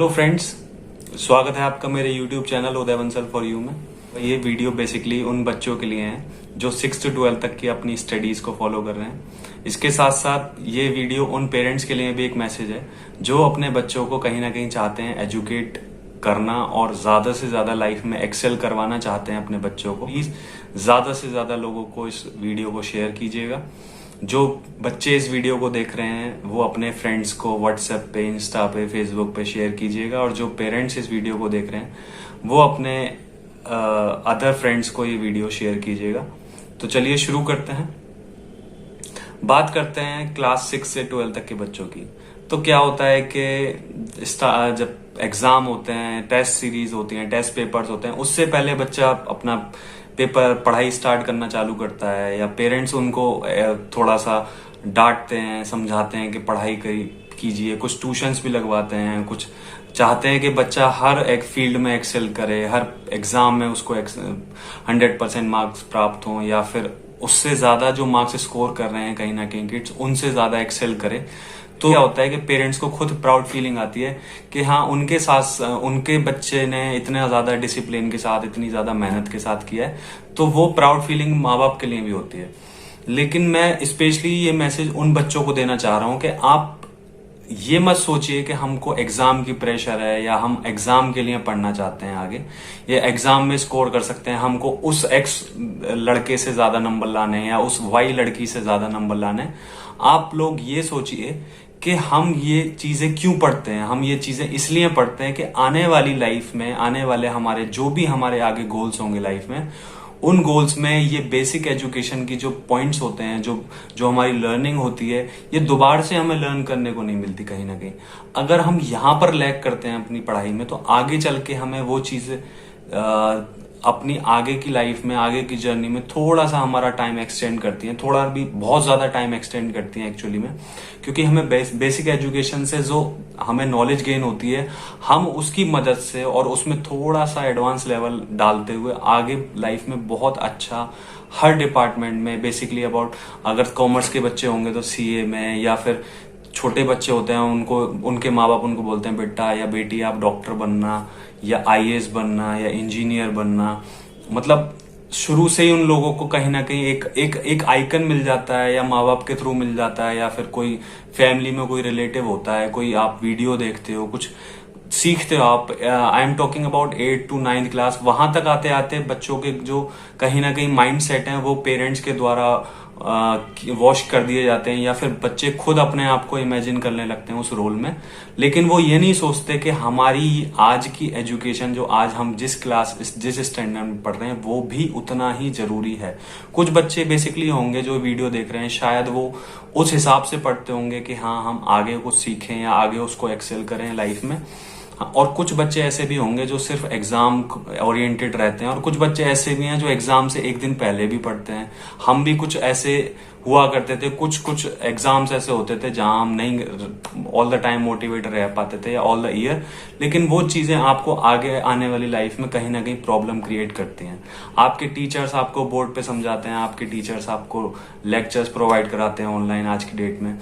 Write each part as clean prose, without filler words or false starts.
Hello friends, स्वागत है आपका मेरे YouTube channel Uday Bansal for you में। ये वीडियो बेसिकली उन बच्चों के लिए है जो 6 से 12 तक की अपनी स्टडीज को फॉलो कर रहे हैं। इसके साथ साथ ये वीडियो उन पेरेंट्स के लिए भी एक मैसेज है जो अपने बच्चों को कहीं ना कहीं चाहते हैं एजुकेट करना और ज्यादा से ज्यादा लाइफ में एक्सेल करवाना चाहते हैं अपने बच्चों को। प्लीज ज्यादा से ज्यादा लोगों को इस वीडियो को शेयर कीजिएगा। जो बच्चे इस वीडियो को देख रहे हैं वो अपने फ्रेंड्स को व्हाट्सएप पे, इंस्टा पे, फेसबुक पे शेयर कीजिएगा और जो पेरेंट्स इस वीडियो को देख रहे हैं वो अपने अदर फ्रेंड्स को ये वीडियो शेयर कीजिएगा। तो चलिए शुरू करते हैं। बात करते हैं क्लास 6 से 12 तक के बच्चों की। तो क्या होता है कि जब एग्जाम होते हैं, टेस्ट सीरीज होती हैं, टेस्ट पेपर्स होते हैं, उससे पहले बच्चा अपना पेपर पढ़ाई स्टार्ट करना चालू करता है या पेरेंट्स उनको थोड़ा सा डांटते हैं, समझाते हैं कि पढ़ाई कीजिए। कुछ ट्यूशंस भी लगवाते हैं, कुछ चाहते हैं कि बच्चा हर एक फील्ड में एक्सेल करे, हर एग्जाम में उसको 100% मार्क्स प्राप्त हो या फिर उससे ज्यादा जो मार्क्स स्कोर कर रहे हैं कहीं ना कहीं किड्स उनसे ज्यादा एक्सेल करे। तो क्या होता है कि पेरेंट्स को खुद प्राउड फीलिंग आती है कि हाँ उनके साथ उनके बच्चे ने इतना ज्यादा डिसिप्लिन के साथ, इतनी ज्यादा मेहनत के साथ किया है। तो वो प्राउड फीलिंग माँ बाप के लिए भी होती है। लेकिन मैं स्पेशली ये मैसेज उन बच्चों को देना चाह रहा हूं कि आप ये मत सोचिए कि हमको एग्जाम की प्रेशर है या हम एग्जाम के लिए पढ़ना चाहते हैं आगे, या एग्जाम में स्कोर कर सकते हैं, हमको उस एक्स लड़के से ज्यादा नंबर लाने हैं या उस वाई लड़की से ज्यादा नंबर लाने हैं। आप लोग ये सोचिए कि हम ये चीजें क्यों पढ़ते हैं। हम ये चीजें इसलिए पढ़ते हैं कि आने वाली लाइफ में, आने वाले हमारे जो भी हमारे आगे गोल्स होंगे लाइफ में, उन गोल्स में ये बेसिक एजुकेशन की जो पॉइंट्स होते हैं, जो हमारी लर्निंग होती है, ये दोबारा से हमें लर्न करने को नहीं मिलती कहीं ना कहीं। अगर हम यहां पर लैग करते हैं अपनी पढ़ाई में तो आगे चल के हमें वो चीजें अपनी आगे की लाइफ में, आगे की जर्नी में थोड़ा सा हमारा टाइम एक्सटेंड करती हैं, थोड़ा भी बहुत ज्यादा टाइम एक्सटेंड करती हैं एक्चुअली में। क्योंकि हमें बेसिक एजुकेशन से जो हमें नॉलेज गेन होती है, हम उसकी मदद से और उसमें थोड़ा सा एडवांस लेवल डालते हुए आगे लाइफ में बहुत अच्छा हर डिपार्टमेंट में, बेसिकली अबाउट अगर कॉमर्स के बच्चे होंगे तो सीए में, या फिर छोटे बच्चे होते हैं उनको उनके माँ बाप उनको बोलते हैं बेटा या बेटी आप डॉक्टर बनना या आईएएस बनना या इंजीनियर बनना। मतलब शुरू से ही उन लोगों को कहीं ना कहीं एक आइकन मिल जाता है या माँ बाप के थ्रू मिल जाता है या फिर कोई फैमिली में कोई रिलेटिव होता है, कोई आप वीडियो देखते हो, कुछ सीखते हो आप। I am talking about 8 to 9th class. वहां तक आते आते बच्चों के जो कहीं ना कहीं माइंड सेट है वो पेरेंट्स के द्वारा वॉश कर दिए जाते हैं या फिर बच्चे खुद अपने आप को इमेजिन करने लगते हैं उस रोल में। लेकिन वो ये नहीं सोचते कि हमारी आज की एजुकेशन, जो आज हम जिस स्टैंडर्ड में पढ़ रहे हैं, वो भी उतना ही जरूरी है। कुछ बच्चे बेसिकली होंगे जो वीडियो देख रहे हैं, शायद वो उस हिसाब से पढ़ते होंगे कि हाँ हम आगे कुछ सीखें या आगे उसको एक्सेल करें लाइफ में। और कुछ बच्चे ऐसे भी होंगे जो सिर्फ एग्जाम ओरिएंटेड रहते हैं और कुछ बच्चे ऐसे भी हैं जो एग्जाम से एक दिन पहले भी पढ़ते हैं। हम भी कुछ ऐसे हुआ करते थे, कुछ एग्जाम्स ऐसे होते थे जहां हम नहीं ऑल द टाइम मोटिवेट रह पाते थे या ऑल द ईयर। लेकिन वो चीजें आपको आगे आने वाली लाइफ में कहीं ना कहीं प्रॉब्लम क्रिएट करती हैं। आपके टीचर्स आपको बोर्ड पे समझाते हैं, आपके टीचर्स आपको लेक्चर्स प्रोवाइड कराते हैं ऑनलाइन आज की डेट में।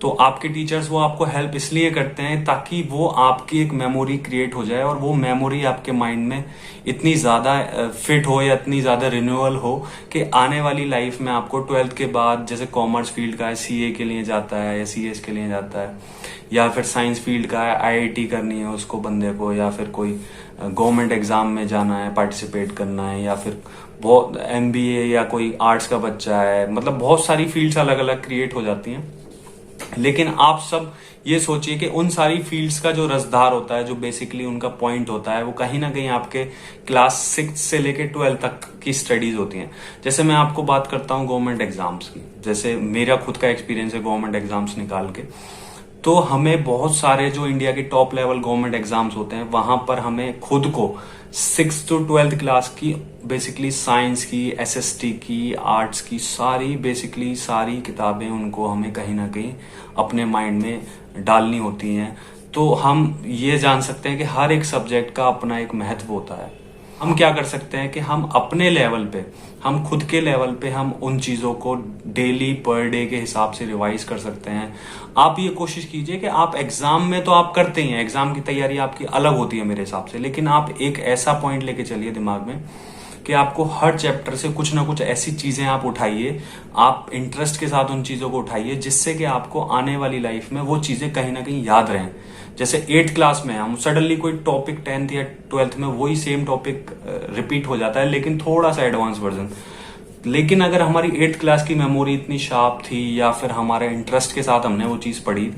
तो आपके टीचर्स वो आपको हेल्प इसलिए करते हैं ताकि वो आपकी एक मेमोरी क्रिएट हो जाए और वो मेमोरी आपके माइंड में इतनी ज्यादा फिट हो या इतनी ज्यादा रिन्यूअल हो कि आने वाली लाइफ में आपको 12th के बाद, जैसे कॉमर्स फील्ड का है, सीए के लिए जाता है या सीएस के लिए जाता है, या फिर साइंस फील्ड का है, आईआईटी करनी है उसको बंदे को, या फिर कोई गवर्नमेंट एग्जाम में जाना है, पार्टिसिपेट करना है, या फिर बहुत एमबीए या कोई आर्ट्स का बच्चा है। मतलब बहुत सारी फील्ड्स अलग अलग क्रिएट हो जाती हैं। लेकिन आप सब ये सोचिए कि उन सारी फील्ड्स का जो रसदार होता है, जो बेसिकली उनका पॉइंट होता है, वो कहीं ना कहीं आपके क्लास 6 से लेके 12 तक की स्टडीज होती हैं। जैसे मैं आपको बात करता हूँ गवर्नमेंट एग्जाम्स की, जैसे मेरा खुद का एक्सपीरियंस है गवर्नमेंट एग्जाम्स निकाल के। तो हमें बहुत सारे जो इंडिया के टॉप लेवल गवर्नमेंट एग्जाम्स होते हैं वहां पर हमें खुद को 6 to 12th क्लास की बेसिकली साइंस की, एसएसटी की, आर्ट्स की बेसिकली सारी किताबें उनको हमें कहीं ना कहीं अपने माइंड में डालनी होती हैं। तो हम ये जान सकते हैं कि हर एक सब्जेक्ट का अपना एक महत्व होता है। हम क्या कर सकते हैं कि हम अपने लेवल पे, हम खुद के लेवल पे हम उन चीजों को डेली पर डे के हिसाब से रिवाइज कर सकते हैं। आप ये कोशिश कीजिए कि आप एग्जाम में तो आप करते ही हैं, एग्जाम की तैयारी आपकी अलग होती है मेरे हिसाब से, लेकिन आप एक ऐसा पॉइंट लेके चलिए दिमाग में कि आपको हर चैप्टर से कुछ ना कुछ ऐसी चीजें आप उठाइए, आप इंटरेस्ट के साथ उन चीजों को उठाइए जिससे कि आपको आने वाली लाइफ में वो चीजें कहीं ना कहीं याद रहें। जैसे 8th क्लास में हम सडनली कोई टॉपिक 10th या 12th में वही सेम टॉपिक रिपीट हो जाता है, लेकिन थोड़ा सा एडवांस वर्जन। लेकिन अगर हमारी 8th क्लास की मेमोरी इतनी शार्प थी या फिर हमारे इंटरेस्ट के साथ हमने वो चीज पढ़ी,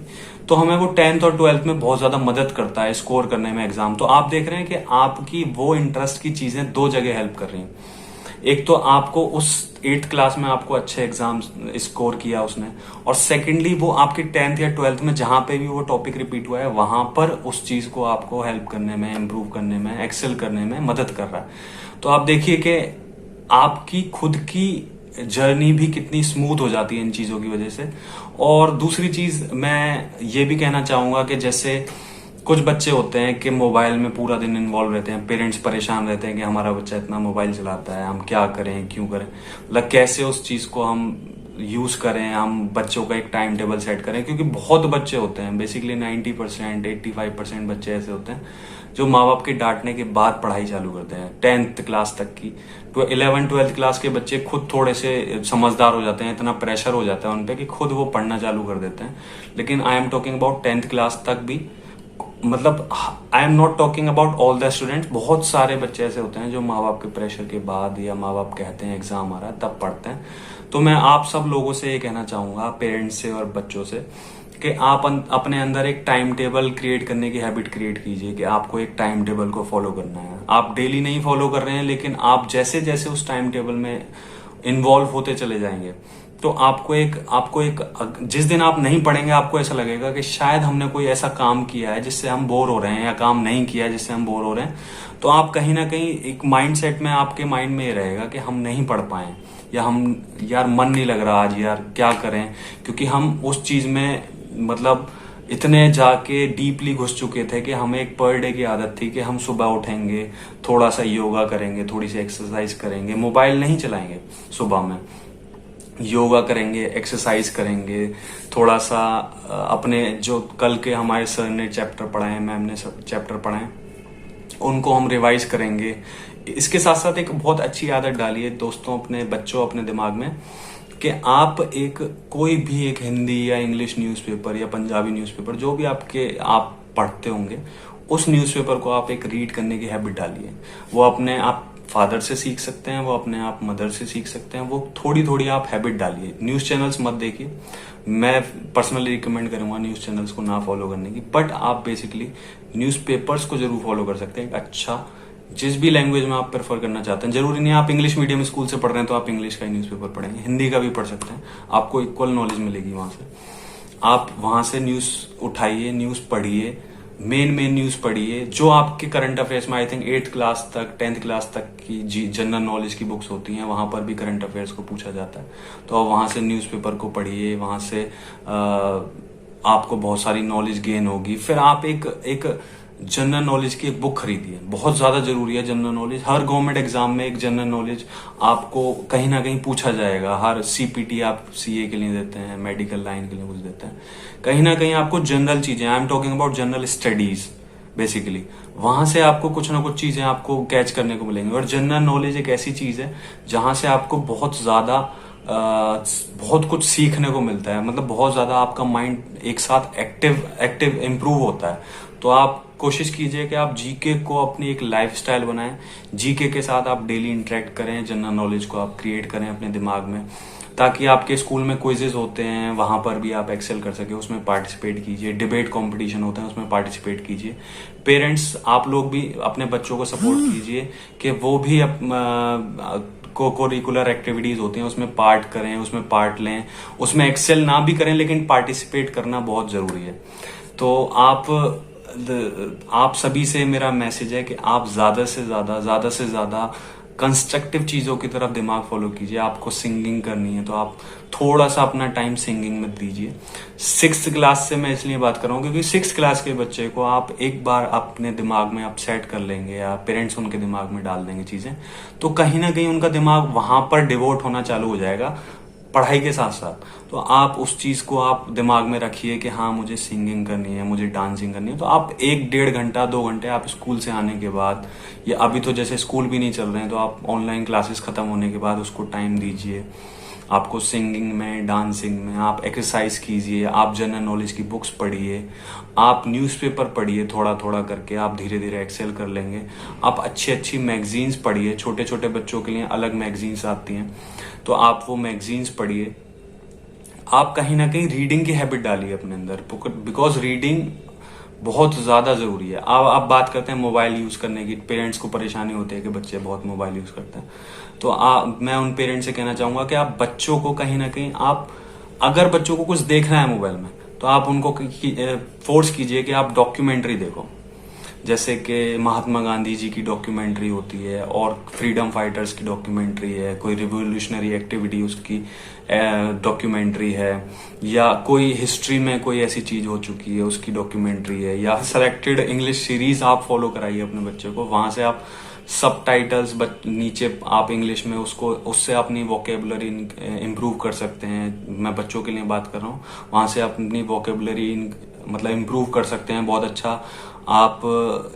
तो हमें वो 10th और 12th में बहुत ज्यादा मदद करता है स्कोर करने में एग्जाम। तो आप देख रहे हैं कि आपकी वो इंटरेस्ट की चीजें दो जगह हेल्प कर रही हैं। एक तो आपको उस 8th क्लास में आपको अच्छे एग्जाम स्कोर किया उसने, और सेकेंडली वो आपके 10th या 12th में जहां पे भी वो टॉपिक रिपीट हुआ है वहां पर उस चीज को आपको हेल्प करने में, इम्प्रूव करने में, एक्सेल करने में मदद कर रहा है। तो आप देखिए कि आपकी खुद की जर्नी भी कितनी स्मूथ हो जाती है इन चीजों की वजह से। और दूसरी चीज मैं ये भी कहना चाहूंगा कि जैसे कुछ बच्चे होते हैं कि मोबाइल में पूरा दिन इन्वॉल्व रहते हैं, पेरेंट्स परेशान रहते हैं कि हमारा बच्चा इतना मोबाइल चलाता है, हम क्या करें, क्यों करें, मतलब कैसे उस चीज को हम यूज करें, हम बच्चों का एक टाइम टेबल सेट करें। क्योंकि बहुत बच्चे होते हैं, बेसिकली 90%, 85% बच्चे ऐसे होते हैं जो माँ बाप के डांटने के बाद पढ़ाई चालू करते हैं 10th क्लास तक की। तो 11th 12th क्लास के बच्चे खुद थोड़े से समझदार हो जाते हैं, इतना प्रेशर हो जाता है उनपे कि खुद वो पढ़ना चालू कर देते हैं। लेकिन I am talking about 10th class तक भी, मतलब I am not talking about all the students, बहुत सारे बच्चे ऐसे होते हैं जो माँ बाप के प्रेशर के बाद या माँ बाप कहते हैं एग्जाम आ रहा है तब पढ़ते हैं। तो मैं आप सब लोगों से ये कहना चाहूंगा, पेरेंट्स से और बच्चों से, कि आप अपने अंदर एक टाइम टेबल क्रिएट करने की हैबिट क्रिएट कीजिए कि आपको एक टाइम टेबल को फॉलो करना है। आप डेली नहीं फॉलो कर रहे हैं, लेकिन आप जैसे जैसे उस टाइम टेबल में इन्वॉल्व होते चले जाएंगे तो आपको एक जिस दिन आप नहीं पढ़ेंगे आपको ऐसा लगेगा कि शायद हमने कोई ऐसा काम किया है जिससे हम बोर हो रहे हैं, या काम नहीं किया है जिससे हम बोर हो रहे हैं। तो आप कहीं ना कहीं एक माइंडसेट में, आपके माइंड में ये रहेगा कि हम नहीं पढ़ पाए, या हम यार मन नहीं लग रहा आज, यार क्या करें, क्योंकि हम उस चीज में मतलब इतने जाके डीपली घुस चुके थे कि हमें एक पर डे की आदत थी कि हम सुबह उठेंगे, थोड़ा सा योगा करेंगे, थोड़ी सी एक्सरसाइज करेंगे, मोबाइल नहीं चलाएंगे, सुबह में योगा करेंगे, एक्सरसाइज करेंगे, थोड़ा सा अपने जो कल के हमारे सर ने चैप्टर पढ़ाए, मैम ने चैप्टर पढ़ाए, उनको हम रिवाइज करेंगे। इसके साथ साथ एक बहुत अच्छी आदत डालिए दोस्तों, अपने बच्चों, अपने दिमाग में, कि आप कोई भी एक हिंदी या इंग्लिश न्यूज़पेपर या पंजाबी न्यूज़पेपर, जो भी आप पढ़ते होंगे, उस न्यूज़पेपर को आप एक रीड करने की हैबिट डालिए। वो अपने आप फादर से सीख सकते हैं, वो अपने आप मदर से सीख सकते हैं, वो थोड़ी थोड़ी आप हैबिट डालिए। न्यूज चैनल्स मत देखिए, मैं पर्सनली रिकमेंड करूंगा न्यूज चैनल्स को ना फॉलो करने की, बट आप बेसिकली न्यूज़पेपर्स को जरूर फॉलो कर सकते हैं। अच्छा, जिस भी लैंग्वेज में आप प्रेफर करना चाहते हैं, जरूरी नहीं है आप इंग्लिश मीडियम स्कूल से पढ़ रहे हैं तो आप इंग्लिश का ही न्यूज़पेपर पढ़ेंगे, हिंदी का भी पढ़ सकते हैं, आपको इक्वल नॉलेज मिलेगी वहां से। आप वहां से न्यूज उठाइए, न्यूज पढ़िए, मेन न्यूज पढ़िए, जो आपके करंट अफेयर्स में, आई थिंक 8th क्लास तक, 10th क्लास तक की जनरल नॉलेज की बुक्स होती हैं, वहां पर भी करंट अफेयर्स को पूछा जाता है। तो आप वहां से न्यूज़पेपर को पढ़िए, वहां से आपको बहुत सारी नॉलेज गेन होगी। फिर आप एक जनरल नॉलेज की एक बुक खरीदिए, बहुत ज्यादा जरूरी है जनरल नॉलेज। हर गवर्नमेंट एग्जाम में एक जनरल नॉलेज आपको कहीं ना कहीं पूछा जाएगा। हर सीपीटी आप सीए के लिए देते हैं, मेडिकल लाइन के लिए कुछ देते हैं, कहीं ना कहीं आपको जनरल चीजें, I am talking about general studies basically, वहां से आपको कुछ ना कुछ चीजें आपको कैच करने को मिलेंगी। और जनरल नॉलेज एक ऐसी चीज है जहां से आपको बहुत ज्यादा बहुत कुछ सीखने को मिलता है, मतलब बहुत ज्यादा आपका माइंड एक साथ एक्टिव इंप्रूव होता है। तो आप कोशिश कीजिए कि आप जीके को अपनी एक लाइफस्टाइल बनाएं, जीके के साथ आप डेली इंटरेक्ट करें, जनरल नॉलेज को आप क्रिएट करें अपने दिमाग में, ताकि आपके स्कूल में क्विजेज होते हैं वहां पर भी आप एक्सेल कर सके, उसमें पार्टिसिपेट कीजिए। डिबेट कंपटीशन होते हैं, उसमें पार्टिसिपेट कीजिए। पेरेंट्स, आप लोग भी अपने बच्चों को सपोर्ट कीजिए कि वो भी कोरिकुलर एक्टिविटीज होती हैं उसमें पार्ट करें, उसमें पार्ट लें, उसमें एक्सेल ना भी करें लेकिन पार्टिसिपेट करना बहुत जरूरी है। तो आप सभी से मेरा मैसेज है कि आप ज्यादा से ज्यादा कंस्ट्रक्टिव चीजों की तरफ दिमाग फॉलो कीजिए। आपको सिंगिंग करनी है तो आप थोड़ा सा अपना टाइम सिंगिंग में दीजिए। 6th क्लास से मैं इसलिए बात कर रहा हूँ क्योंकि 6th क्लास के बच्चे को आप एक बार अपने दिमाग में आप सेट कर लेंगे या पेरेंट्स उनके दिमाग में डाल देंगे चीजें, तो कहीं ना कहीं उनका दिमाग वहां पर डिवोट होना चालू हो जाएगा पढ़ाई के साथ साथ। तो आप उस चीज को आप दिमाग में रखिए कि हाँ मुझे सिंगिंग करनी है, मुझे डांसिंग करनी है। तो आप 1-1.5 घंटा 2 घंटे आप स्कूल से आने के बाद, या अभी तो जैसे स्कूल भी नहीं चल रहे हैं तो आप ऑनलाइन क्लासेस खत्म होने के बाद उसको टाइम दीजिए। आपको सिंगिंग में, डांसिंग में आप एक्सरसाइज कीजिए, आप जनरल नॉलेज की बुक्स पढ़िए, आप न्यूज़पेपर पढ़िए, थोड़ा थोड़ा करके आप धीरे धीरे एक्सेल कर लेंगे। आप अच्छी अच्छी मैगजीन्स पढ़िए, छोटे छोटे बच्चों के लिए अलग मैगजीन्स आती हैं तो आप वो मैगजीन्स पढ़िए। आप कहीं ना कहीं रीडिंग की हैबिट डालिए अपने अंदर, बिकॉज रीडिंग बहुत ज्यादा जरूरी है। अब आप बात करते हैं मोबाइल यूज करने की, पेरेंट्स को परेशानी होती है कि बच्चे बहुत मोबाइल यूज करते हैं, तो मैं उन पेरेंट्स से कहना चाहूंगा कि आप बच्चों को कहीं ना कहीं, आप अगर बच्चों को कुछ देखना है मोबाइल में तो आप उनको फोर्स कीजिए कि आप डॉक्यूमेंट्री देखो। जैसे कि महात्मा गांधी जी की डॉक्यूमेंट्री होती है और फ्रीडम फाइटर्स की डॉक्यूमेंट्री है, कोई रिवोल्यूशनरी एक्टिविटी उसकी डॉक्यूमेंट्री है, या कोई हिस्ट्री में कोई ऐसी चीज हो चुकी है उसकी डॉक्यूमेंट्री है, या सेलेक्टेड इंग्लिश सीरीज आप फॉलो कराइए अपने बच्चे को। वहां से आप सब टाइटल्स नीचे आप इंग्लिश में उसको, उससे अपनी वोकेबलरी इंप्रूव कर सकते हैं। मैं बच्चों के लिए बात कर रहा हूँ, वहां से आप अपनी वोकेबलरी मतलब इंप्रूव कर सकते हैं बहुत अच्छा। आप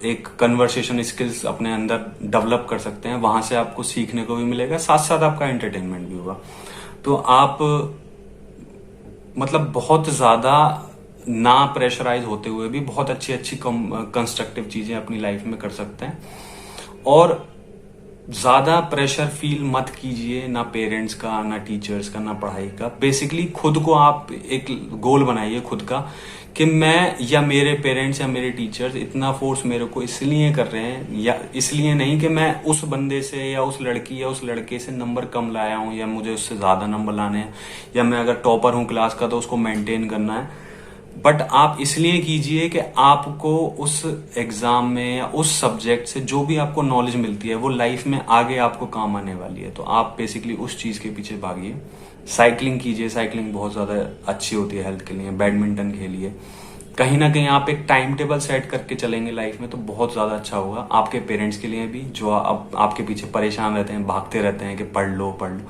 एक कन्वर्सेशन स्किल्स अपने अंदर डेवलप कर सकते हैं, वहां से आपको सीखने को भी मिलेगा, साथ साथ आपका एंटरटेनमेंट भी होगा। तो आप मतलब बहुत ज्यादा ना प्रेशराइज होते हुए भी बहुत अच्छी अच्छी कंस्ट्रक्टिव चीजें अपनी लाइफ में कर सकते हैं। और ज्यादा प्रेशर फील मत कीजिए, ना पेरेंट्स का, ना टीचर्स का, ना पढ़ाई का। बेसिकली खुद को आप एक गोल बनाइए खुद का कि मैं या मेरे पेरेंट्स या मेरे टीचर्स इतना फोर्स मेरे को इसलिए कर रहे हैं, या इसलिए नहीं कि मैं उस बंदे से या उस लड़की या उस लड़के से नंबर कम लाया हूं या मुझे उससे ज्यादा नंबर लाने हैं, या मैं अगर टॉपर हूं क्लास का तो उसको मेंटेन करना है। बट आप इसलिए कीजिए कि आपको उस एग्जाम में या उस सब्जेक्ट से जो भी आपको नॉलेज मिलती है वो लाइफ में आगे आपको काम आने वाली है। तो आप बेसिकली उस चीज के पीछे भागिए। साइकिलिंग कीजिए, साइकिलिंग बहुत ज्यादा अच्छी होती है हेल्थ के लिए। बैडमिंटन खेलिए। कहीं ना कहीं आप एक टाइम टेबल सेट करके चलेंगे लाइफ में तो बहुत ज्यादा अच्छा होगा आपके पेरेंट्स के लिए भी, जो अब आपके पीछे परेशान रहते हैं, भागते रहते हैं कि पढ़ लो पढ़ लो,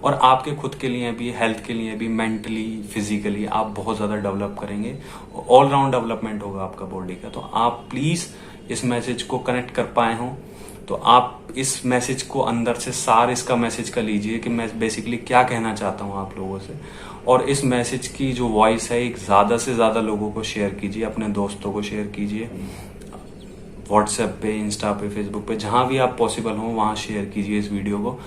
और आपके खुद के लिए भी, हेल्थ के लिए भी, मेंटली फिजिकली आप बहुत ज्यादा डेवलप करेंगे। ऑलराउंड डेवलपमेंट होगा आपका बॉडी का। तो आप प्लीज इस मैसेज को कनेक्ट कर पाए हों तो आप इस मैसेज को अंदर से सार इसका मैसेज का लीजिए कि मैं बेसिकली क्या कहना चाहता हूं आप लोगों से, और इस मैसेज की जो वॉइस है एक ज्यादा से ज्यादा लोगों को शेयर कीजिए, अपने दोस्तों को शेयर कीजिए, व्हाट्सएप पे, इंस्टा पे, फेसबुक पे, जहां भी आप पॉसिबल हो वहां शेयर कीजिए इस वीडियो को।